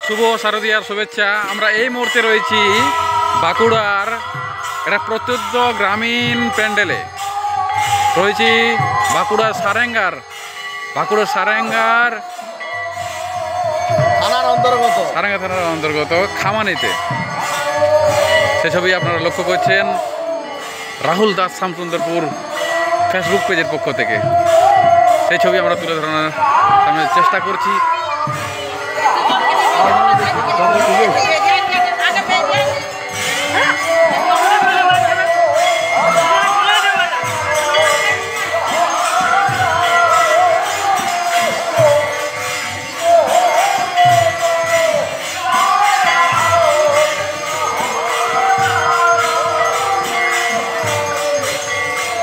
শুভ শারদীয়ার শুভেচ্ছা। আমরা এই মুহূর্তে রয়েছি বাঁকুড়ার একটা প্রত্যন্ত গ্রামীণ প্যান্ডেলে রয়েছি। বাঁকুড়া সারেঙ্গার সারেঙ্গা থানার অন্তর্গত খামানিতে। সে ছবি আপনারা লক্ষ্য করছেন রাহুল দাস শ্যামসুন্দরপুর ফেসবুক পেজের পক্ষ থেকে। সেই ছবি আমরা তুলে ধরানোর চেষ্টা করছি।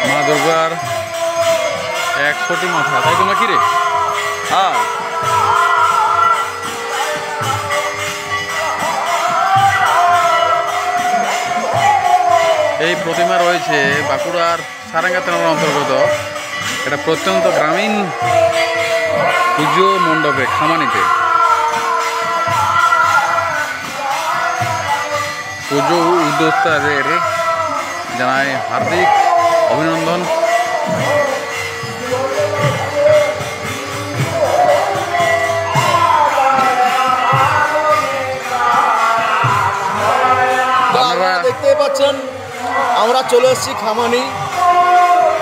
মা দুর্গার 100টি মাথা, তাই তো নাকি রে? হ্যাঁ, এই প্রতিমা রয়েছে বাঁকুড়ার সারেঙ্গা থানার অন্তর্গত একটা প্রত্যন্ত গ্রামীণ পুজো মণ্ডপে খামানিতে। পুজো উদ্যোক্তাদের জানাই হার্দিক অভিনন্দন। দেখতে পাচ্ছেন আমরা চলে এসেছি খামানি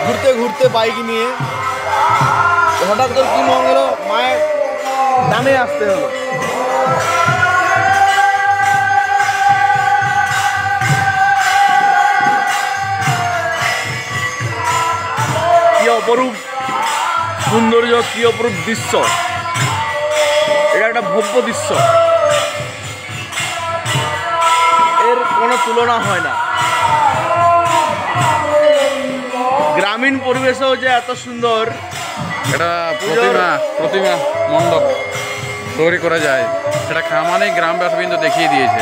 ঘুরতে ঘুরতে বাইক নিয়ে। হঠাৎ করে কি মনে হলো মায়ের নামে আসতে হলো। কি অপরূপ সৌন্দর্য, কি অপরূপ দৃশ্য! এটা একটা ভব্য দৃশ্য, এর কোনো তুলনা হয় না। গ্রামীণ পরিবেশেও যে এত সুন্দর এটা প্রতিমা মণ্ডপ তৈরি করা যায়, সেটা খামানি গ্রামবাসী কিন্তু দেখিয়ে দিয়েছে।